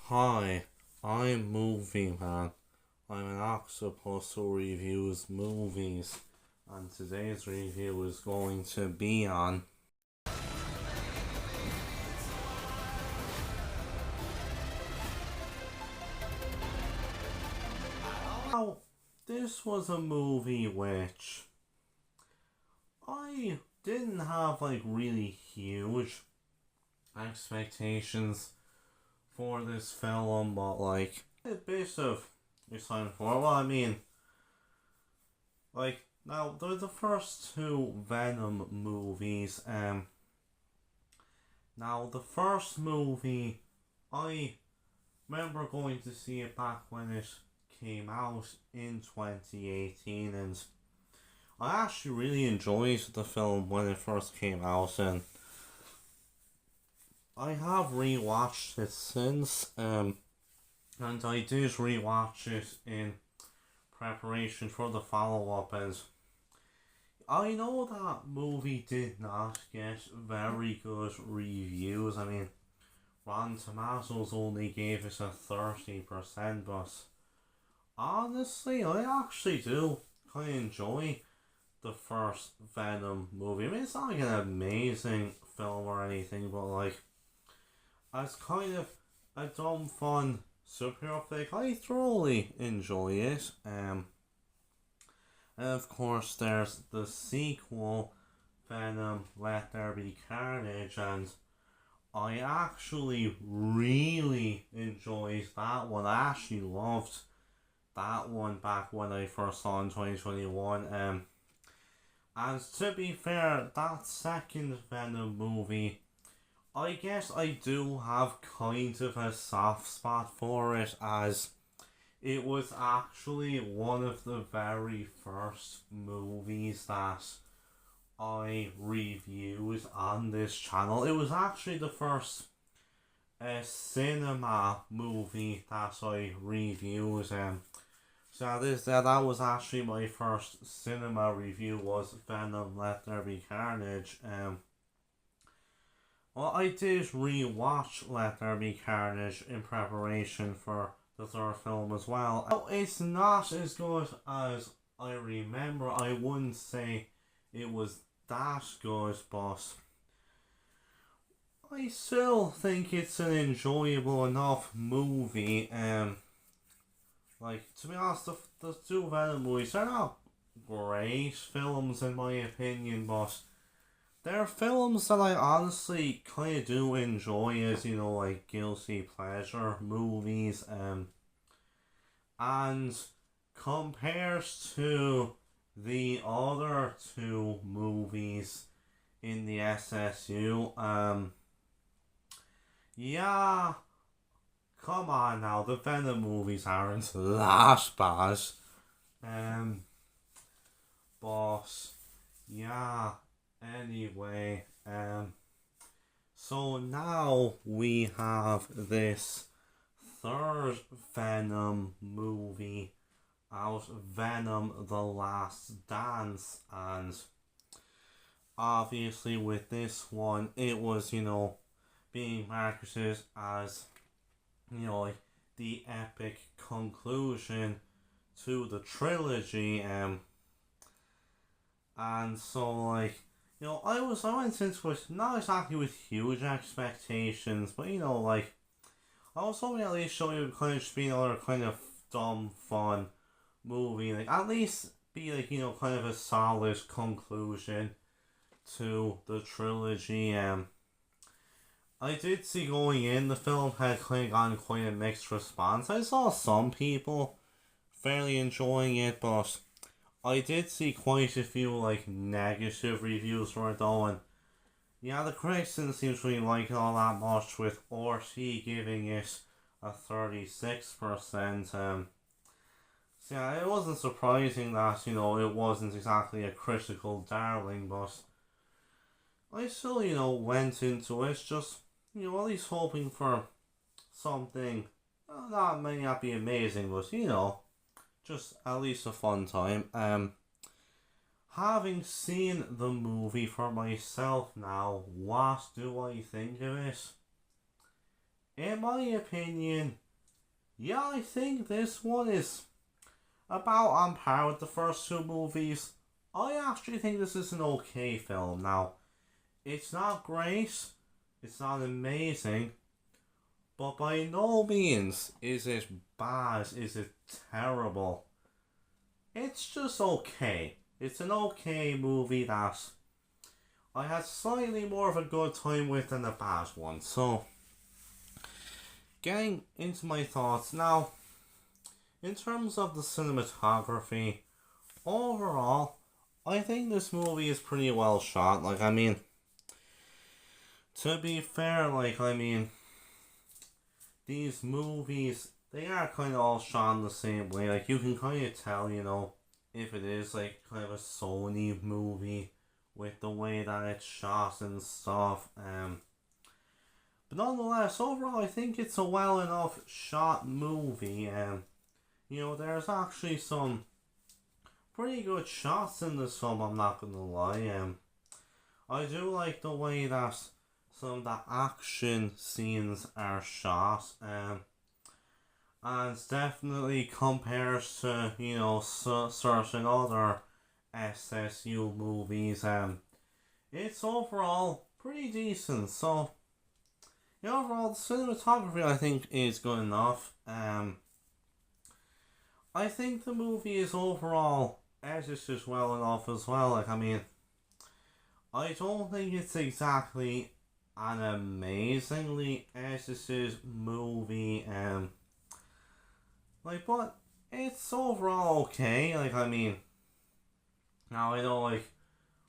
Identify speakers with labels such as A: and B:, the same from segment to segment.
A: Hi, I'm Movie Man. I'm an octopus who reviews movies, and today's review is going to be on. Now, this was a movie which I didn't have really huge expectations for this film, but a bit of excitement for it. Well, I mean, now the first two Venom movies. Now the first movie, I remember going to see it back when it came out in 2018, and I actually really enjoyed the film when it first came out, and I have rewatched it since. And I did rewatch it in preparation for the follow up, and I know that movie did not get very good reviews. I mean, Rotten Tomatoes only gave it a 30%, but honestly, I actually do kind of enjoy the first Venom movie. I mean, it's not an amazing film or anything, but as kind of a dumb, fun superhero flick, I thoroughly enjoy it. And of course, there's the sequel, Venom: Let There Be Carnage, and I actually really enjoyed that one. I actually loved that one back when I first saw it in 2021. And to be fair, that second Venom movie, I guess I do have kind of a soft spot for it, as it was actually one of the very first movies that I reviewed on this channel. It was actually the first cinema movie that I reviewed. That was actually my first cinema review, was Venom: Let There Be Carnage. Well, I did rewatch Let There Be Carnage in preparation for the third film as well. Oh, it's not as good as I remember. I wouldn't say it was that good, but I still think it's an enjoyable enough movie. To be honest, the two Venom movies are not great films in my opinion, but they're films that I honestly kind of do enjoy as, guilty pleasure movies. And compared to the other two movies in the SSU, yeah, come on now, the Venom movies aren't that bad. But yeah, anyway, so now we have this third Venom movie out, Venom: The Last Dance, and obviously with this one, it was, being marketed as, the epic conclusion to the trilogy. And so I went into it not exactly with huge expectations, but I was hoping at least show you kind of just being another kind of dumb fun movie, at least be kind of a solid conclusion to the trilogy. I did see going in, the film had kind of gotten quite a mixed response. I saw some people fairly enjoying it, but I did see quite a few negative reviews for it though, and yeah, the critics didn't seem to really like it all that much, with RT giving it a 36%. So yeah, it wasn't surprising that, it wasn't exactly a critical darling, but I still, went into it just, at least hoping for something, that may not be amazing, but, just at least a fun time. Having seen the movie for myself now, what do I think of it? in my opinion, yeah, I think this one is about on par with the first two movies. I actually think this is an okay film. Now, it's not great, it's not amazing, but by no means is it bad, is it terrible. It's just okay. It's an okay movie that I had slightly more of a good time with than a bad one. So, getting into my thoughts now, in terms of the cinematography, overall, I think this movie is pretty well shot. Like, I mean, to be fair, like, I mean, these movies, they are kind of all shot in the same way. Like, you can kind of tell, you know, if it is, like, kind of a Sony movie with the way that it's shot and stuff. But nonetheless, overall, I think it's a well enough shot movie. You know, there's actually some pretty good shots in this film, I'm not gonna lie. I do like the way that some of the action scenes are shot. And definitely compares to, you know, certain other SSU movies. It's overall pretty decent. So, yeah, overall, the cinematography I think is good enough. I think the movie is overall edited well enough as well. Like, I mean, I don't think it's exactly an amazingly edited movie. Like, but it's overall okay. Like, I mean, now I know, like,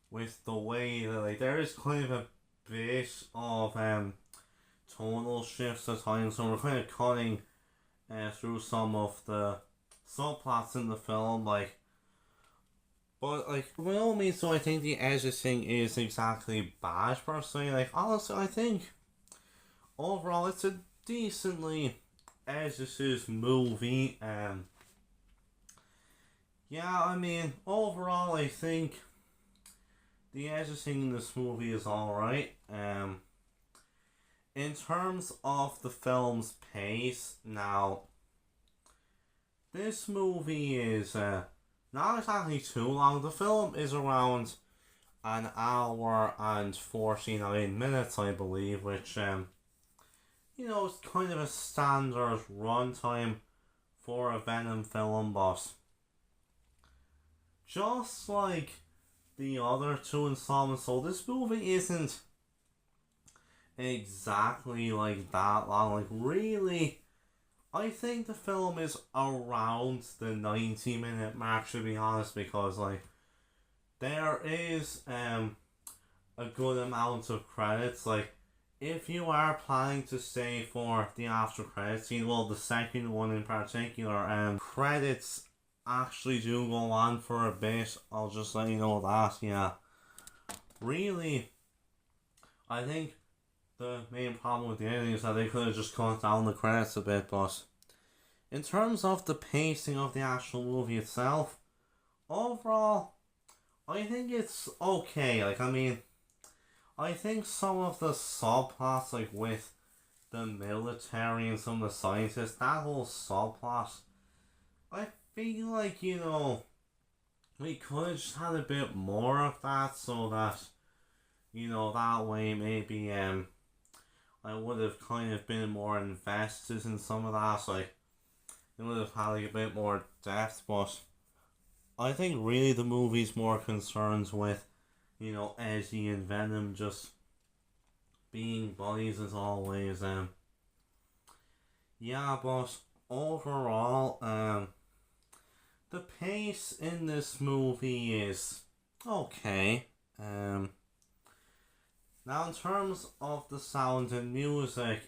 A: with the way that, like, there is kind of a bit of tonal shifts at times, so we're kind of cutting through some of the subplots in the film, like, but, like, by no means do I think the editing is exactly bad per se. Like, honestly, I think overall it's a decently edited movie. Yeah, I mean, overall I think the editing in this movie is alright. In terms of the film's pace, now, this movie is not exactly too long. The film is around an hour and 49 minutes, I believe, which, you know, is kind of a standard runtime for a Venom film, but just like the other two installments, so this movie isn't exactly like that long. Like, really, I think the film is around the 90-minute mark, to be honest, because, like, there is a good amount of credits. Like, if you are planning to stay for the after credits scene, well, the second one in particular, credits actually do go on for a bit. I'll just let you know that. Yeah, really, I think the main problem with the ending is that they could have just cut down the credits a bit. But in terms of the pacing of the actual movie itself, overall, I think it's okay. Like, I mean, I think some of the subplots, like with the military and some of the scientists, that whole subplot, I feel like, you know, we could have just had a bit more of that, so that, you know, that way maybe I would have kind of been more invested in some of that. Like, it would have had like a bit more depth. But I think really the movie's more concerned with, you know, Eddie and Venom just being buddies as always. Yeah, but overall, the pace in this movie is okay. Now in terms of the sound and music,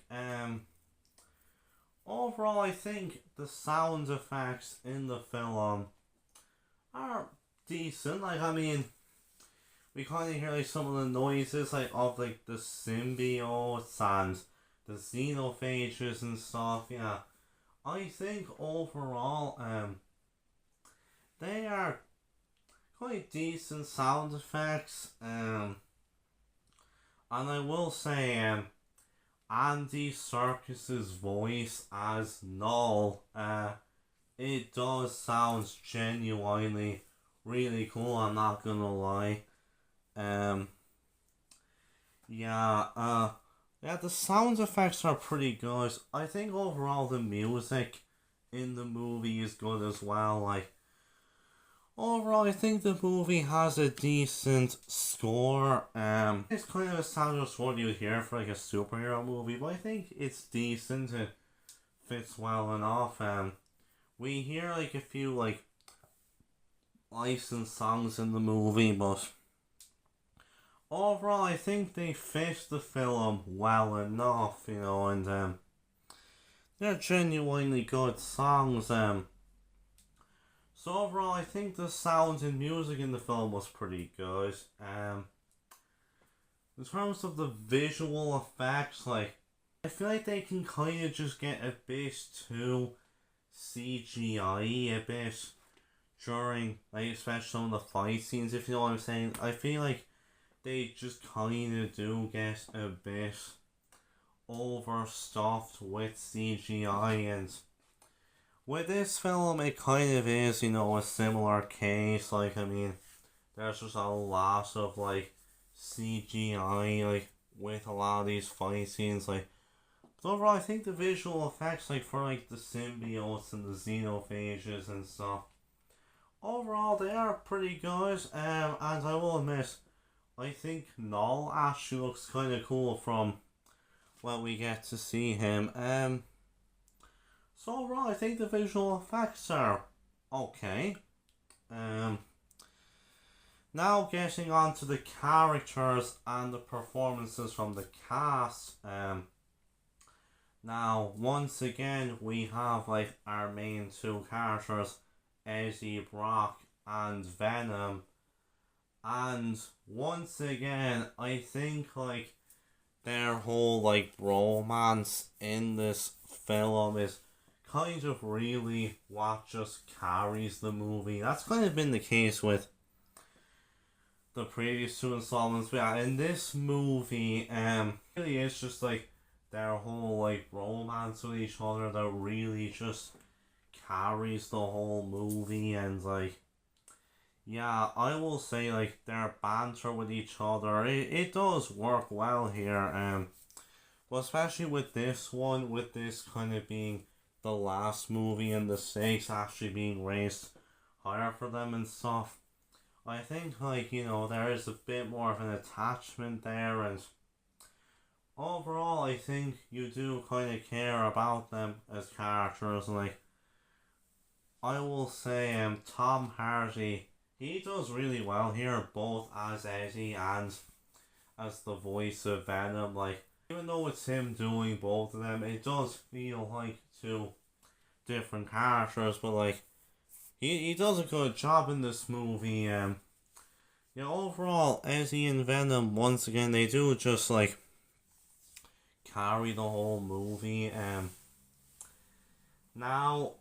A: overall I think the sound effects in the film are decent. Like, I mean, we kind of hear like some of the noises like of like the symbiotes and the xenophages and stuff. Yeah, I think overall they are quite decent sound effects. And I will say Andy Serkis's voice as Null, it does sound genuinely really cool, I'm not gonna lie. Yeah, yeah, the sound effects are pretty good. I think overall the music in the movie is good as well. Like, overall, I think the movie has a decent score. It's kind of a standard score you hear for like a superhero movie, but I think it's decent. It fits well enough. We hear like a few like licensed songs in the movie, but overall, I think they fit the film well enough, you know, and they're genuinely good songs. So overall, I think the sound and music in the film was pretty good. In terms of the visual effects, like, I feel like they can kind of just get a bit too CGI a bit during, like, especially some of the fight scenes, if you know what I'm saying. I feel like they just kind of do get a bit overstuffed with CGI, and with this film it kind of is, you know, a similar case. Like, I mean, there's just a lot of like CGI like with a lot of these fight scenes, like, but overall I think the visual effects, like for like the symbiotes and the xenophages and stuff, overall they are pretty good. And I will admit, I think Null actually looks kind of cool from when we get to see him. So overall, I think the visual effects are okay. Now getting on to the characters and the performances from the cast. Now once again we have like our main two characters, Ejiofor and Venom. And once again, I think like their whole like romance in this film is kind of really what just carries the movie. That's kind of been the case with the previous two installments. But yeah, in this movie, really is just like their whole like romance with each other that really just carries the whole movie. And like, yeah, I will say like their banter with each other, it does work well here. But especially with this one, with this kind of being the last movie and the stakes actually being raised higher for them and stuff, I think like, you know, there is a bit more of an attachment there, and overall I think you do kind of care about them as characters. And like, I will say Tom Hardy, he does really well here, both as Eddie and as the voice of Venom. Like, even though it's him doing both of them, it does feel like two different characters, but like, he does a good job in this movie. Yeah, overall, Eddie and Venom, once again, they do just like carry the whole movie. Now,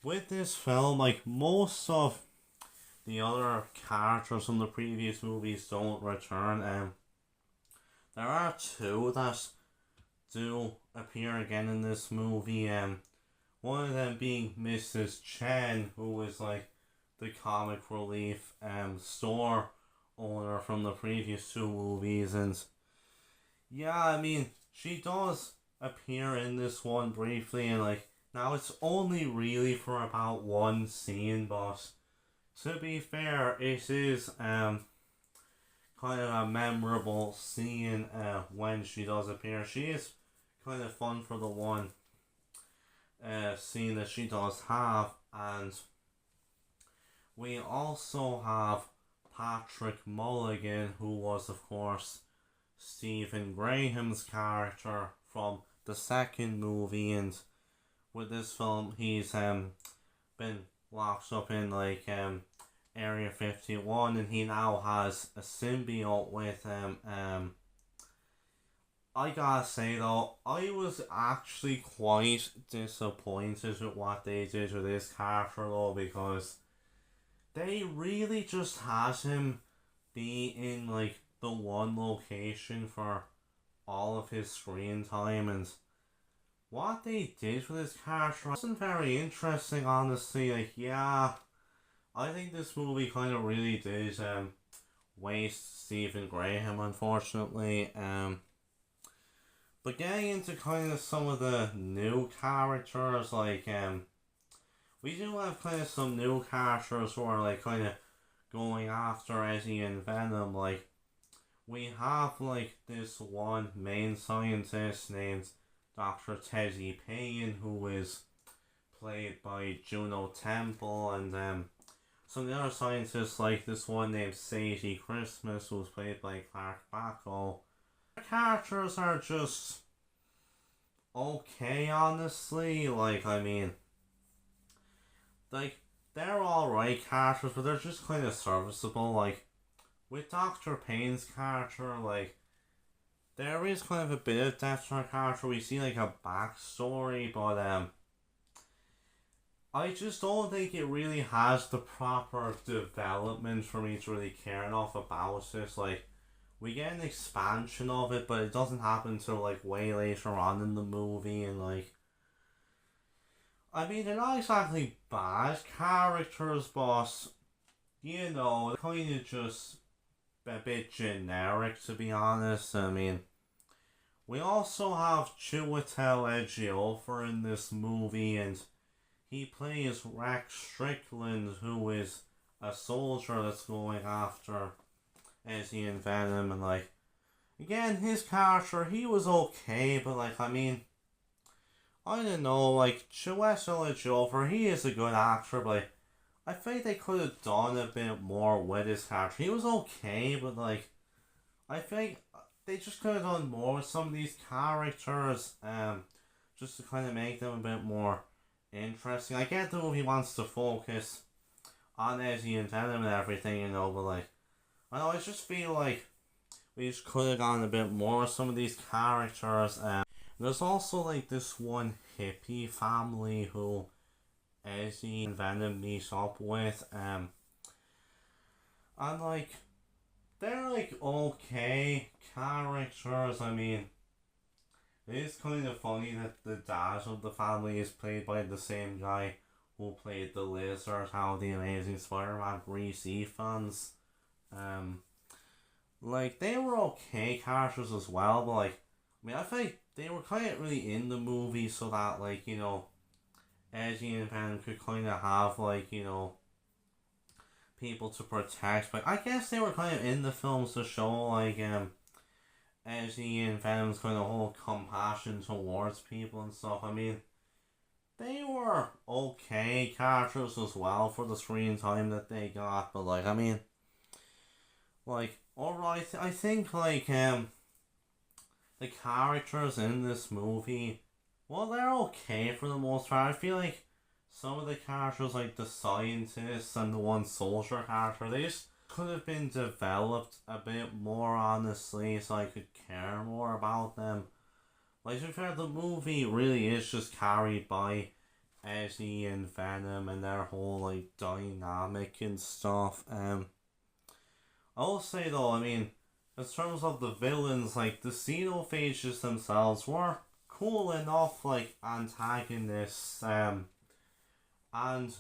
A: with this film, like, most of the other characters from the previous movies don't return. There are two that do appear again in this movie. One of them being Mrs. Chen, who is like the comic relief store owner from the previous two movies. And yeah, I mean, she does appear in this one briefly, and like, now it's only really for about one scene, but to be fair, it is kind of a memorable scene when she does appear. She is kind of fun for the one scene that she does have. And we also have Patrick Mulligan, who was of course Stephen Graham's character from the second movie, and with this film he's been locked up in like Area 51, and he now has a symbiote with him. I gotta say though, I was actually quite disappointed with what they did with this character though, because they really just had him be in like the one location for all of his screen time, and what they did with his character wasn't very interesting, honestly. Like, yeah, I think this movie kind of really did waste Stephen Graham, unfortunately. But getting into kind of some of the new characters, like we do have kind of some new characters who are like kind of going after Eddie and Venom. Like, we have like this one main scientist named Dr. Teddy Payne, who is played by Juno Temple, and some of the other scientists, like this one named Sadie Christmas, who was played by Clark Backo. The characters are just okay, honestly. Like, I mean, like, they're alright characters, but they're just kind of serviceable. Like, with Dr. Payne's character, like, there is kind of a bit of depth to her character. We see, like, a backstory, but, I just don't think it really has the proper development for me to really care enough about it. Like, we get an expansion of it, but it doesn't happen until, like, way later on in the movie, and, like, I mean, they're not exactly bad characters, but, you know, they're kind of just a bit generic, to be honest. I mean, we also have Chiwetel Ejiofor in this movie, and he plays Rex Strickland, who is a soldier that's going after Eddie and Venom, and like, again, his character, he was okay, but like, I mean, I don't know, like, Chiwetel Ejiofor, he is a good actor, but like, I think they could have done a bit more with his character. He was okay, but like, I think they just could have done more with some of these characters, just to kind of make them a bit more interesting. I get the movie wants to focus on Eddie and Venom and everything, you know, but like, I know, I just feel like we just could have gone a bit more with some of these characters. There's also like this one hippie family who Eddie and Venom meet up with, and like, they're like okay characters. I mean, it is kind of funny that the dad of the family is played by the same guy who played the Lizard, how the Amazing Spider-Man, Rhys Ifans. Like, they were okay characters as well, but like, I mean, I feel like they were kind of really in the movie so that, like, you know, Eddie and Venom could kind of have, like, you know, people to protect. But I guess they were kind of in the films to show, like, Eddie and Venom's kind of whole compassion towards people and stuff. I mean, they were okay characters as well for the screen time that they got, but like, I mean, like, alright, I think like the characters in this movie, well, they're okay for the most part. I feel like some of the characters, like the scientists and the one soldier character, they just could have been developed a bit more, honestly, so I could care more about them. Like, to be fair, the movie really is just carried by Eddie and Venom and their whole, like, dynamic and stuff. I will say though, I mean, in terms of the villains, like, the xenophages themselves were cool enough, like, antagonists, and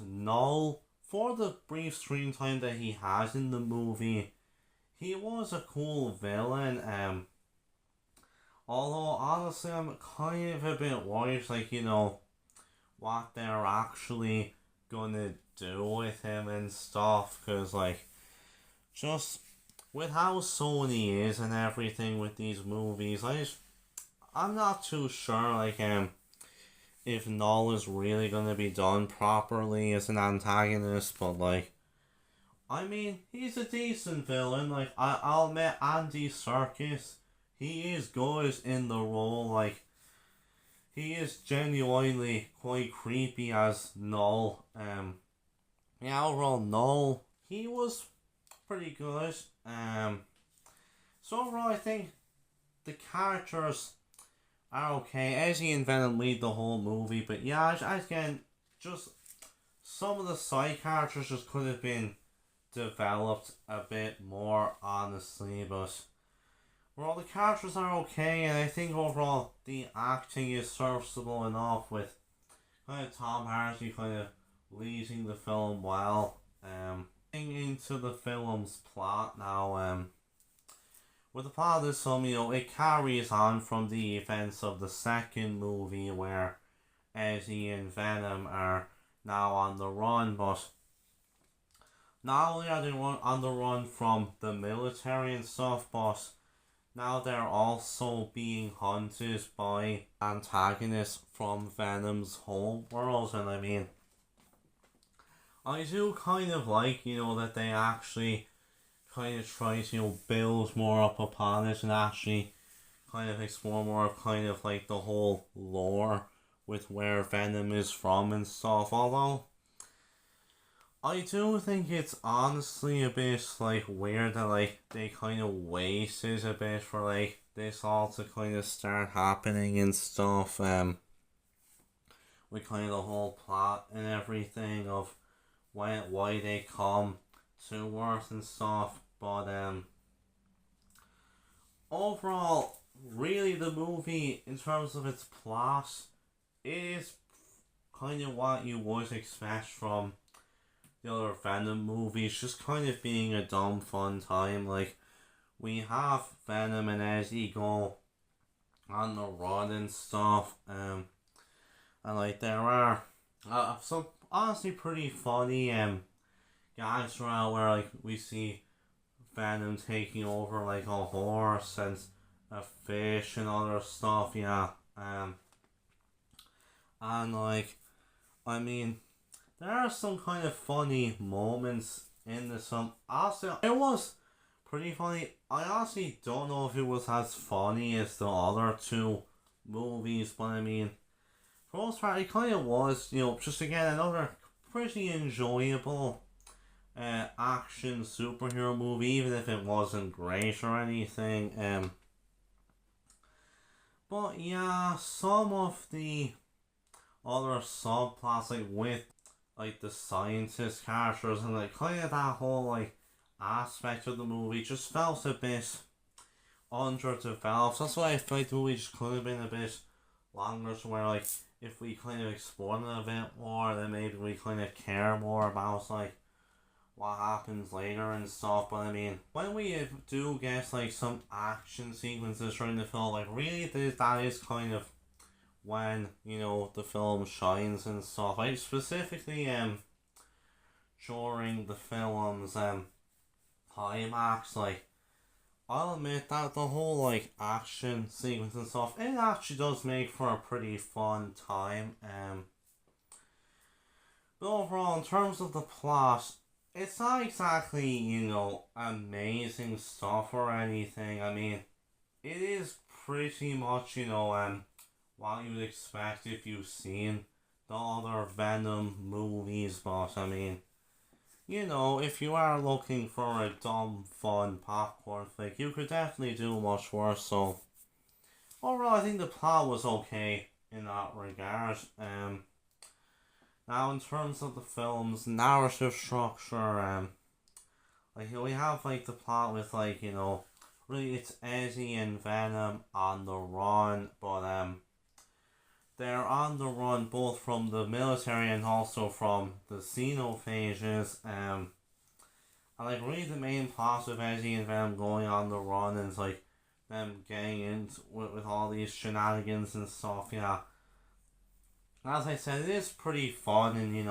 A: Null, for the brief screen time that he has in the movie, he was a cool villain, although, honestly, I'm kind of a bit worried, like, you know, what they're actually gonna do with him and stuff, because, like, just with how Sony is and everything with these movies, I'm not too sure, like, if Null is really gonna be done properly as an antagonist, but like, I mean, he's a decent villain. Like, I'll admit, Andy Serkis, he is good in the role. Like, he is genuinely quite creepy as Null. Yeah, overall, Null, he was pretty good. So overall, I think the characters are okay. Eddie and Venom lead the whole movie, but yeah, again, just some of the side characters just could have been developed a bit more, honestly, but Overall, the characters are okay, and I think overall the acting is serviceable enough with kind of Tom Hardy kind of leading the film well. Getting into the film's plot now, with the plot of this film, it carries on from the events of the second movie where Eddie and Venom are now on the run, but not only are they on the run from the military and stuff, but now they're also being hunted by antagonists from Venom's home world, and I mean, I do kind of like, that they actually kind of try to, build more up upon it and actually kind of explore more of kind of like the whole lore with where Venom is from and stuff. Although, I do think it's honestly a bit like weird that like they kind of wasted a bit for like this all to kind of start happening and stuff. With kind of the whole plot and everything of why they come to Earth and stuff, but overall, really the movie in terms of its plot is kind of what you would expect from the other Venom movies, just kind of being a dumb fun time. Like, we have Venom and Eddie go on the run and stuff, and like there are some honestly pretty funny gags around where like we see Venom taking over like a horse and a fish and other stuff, yeah. And like, I mean, there are some kind of funny moments in this film. Honestly, it was pretty funny. I honestly don't know if it was as funny as the other two movies, but I mean, for the most part, it kind of was, just again, another pretty enjoyable action superhero movie, even if it wasn't great or anything. But yeah, some of the other subplots, like with like the scientist characters and like kind of that whole like aspect of the movie just felt a bit underdeveloped. That's why I feel like the movie just could have been a bit longer, to where like if we kind of explored it a bit more, then maybe we kind of care more about like what happens later and stuff. But I mean, when we do get like some action sequences during the film, like really that is kind of when the film shines and stuff. Like specifically during the film's climax, like I'll admit that the whole like action sequence and stuff, it actually does make for a pretty fun time. But overall, in terms of the plot, it's not exactly, amazing stuff or anything. I mean, it is pretty much, what you would expect if you've seen the other Venom movies, but I mean, if you are looking for a dumb, fun popcorn flick, you could definitely do much worse. So, overall, I think the plot was okay in that regard. Now, in terms of the film's narrative structure, we have like the plot with like really it's Eddie and Venom on the run, but they're on the run both from the military and also from the xenophages. And like really the main plot of Eddie and Venom going on the run is like them getting into with all these shenanigans and stuff. Yeah, as I said, it is pretty fun, and you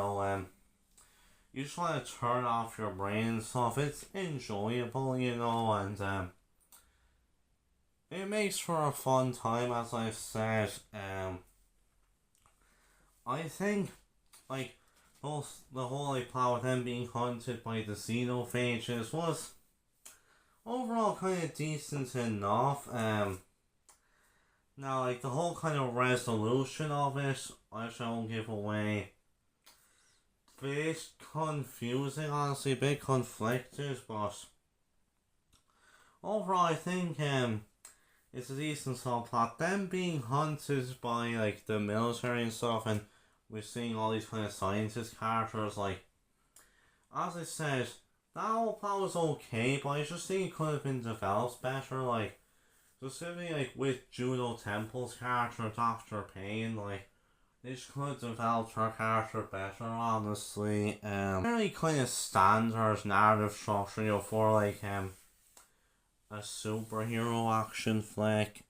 A: just want to turn off your brain and stuff. It's enjoyable, and it makes for a fun time, as I said. I think like the whole like plot with them being hunted by the xenophages was overall kind of decent enough. Now like the whole kind of resolution of it, I won't give away. Bit confusing, honestly, a bit conflicted, but overall I think it's a decent subplot. Them being hunted by like the military and stuff, and we're seeing all these kind of scientist characters. Like, as I said, that whole plot was okay, but I just think it could have been developed better. Like, specifically like with Juno Temple's character, Dr. Payne, like this could have developed her character better, honestly. Very kind of standard narrative structure, for like a superhero action flick.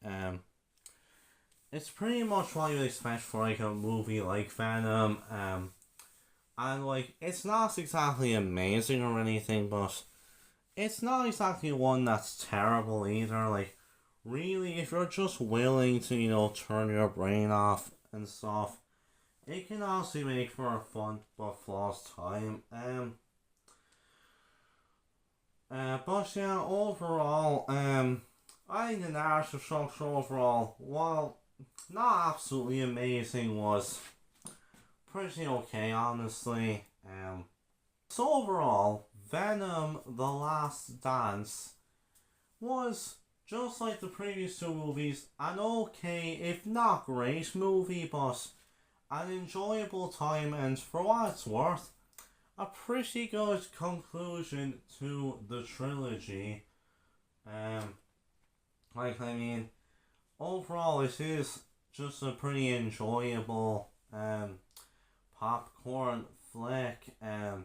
A: It's pretty much what you'd expect for like a movie like Venom. And like it's not exactly amazing or anything, but it's not exactly one that's terrible either. Like, really, if you're just willing to, turn your brain off and stuff, it can honestly make for a fun but flawed time. But yeah, overall, I think the narrative structure overall, while not absolutely amazing, was pretty okay, honestly. So overall, Venom: The Last Dance was, just like the previous two movies, an okay, if not great movie, but an enjoyable time, and for what it's worth, a pretty good conclusion to the trilogy. I mean, overall, it is just a pretty enjoyable popcorn flick. And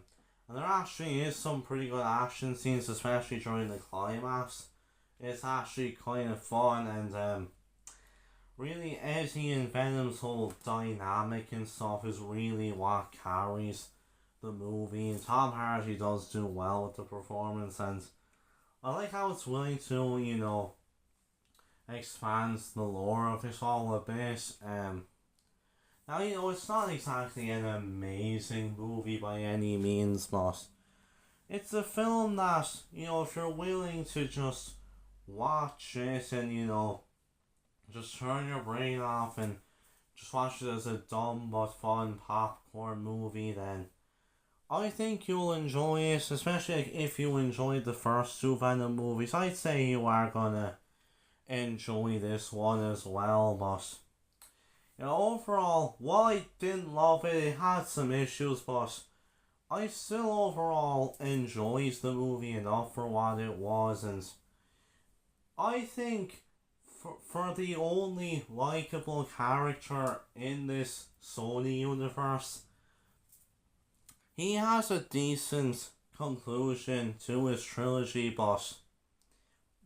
A: there actually is some pretty good action scenes, especially during the climax. It's actually kind of fun, and really Eddie and Venom's whole dynamic and stuff is really what carries the movie. And Tom Hardy does do well with the performance, and I like how it's willing to, expands the lore of it all a bit. Now, it's not exactly an amazing movie by any means, but it's a film that, if you're willing to just watch it and, just turn your brain off and just watch it as a dumb but fun popcorn movie, then I think you'll enjoy it, especially if you enjoyed the first two Venom movies. I'd say you are gonna enjoy this one as well, but overall, while I didn't love it, it had some issues, but I still overall enjoyed the movie enough for what it was, and I think for the only likable character in this Sony universe, he has a decent conclusion to his trilogy, but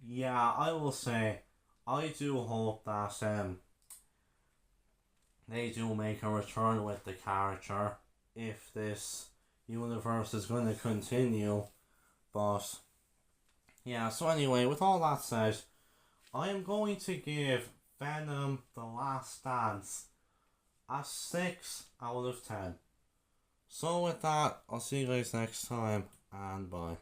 A: yeah, I will say, I do hope that they do make a return with the character if this universe is going to continue. But yeah, so anyway, with all that said, I am going to give Venom: The Last Dance a 6 out of 10. So with that, I'll see you guys next time, and bye.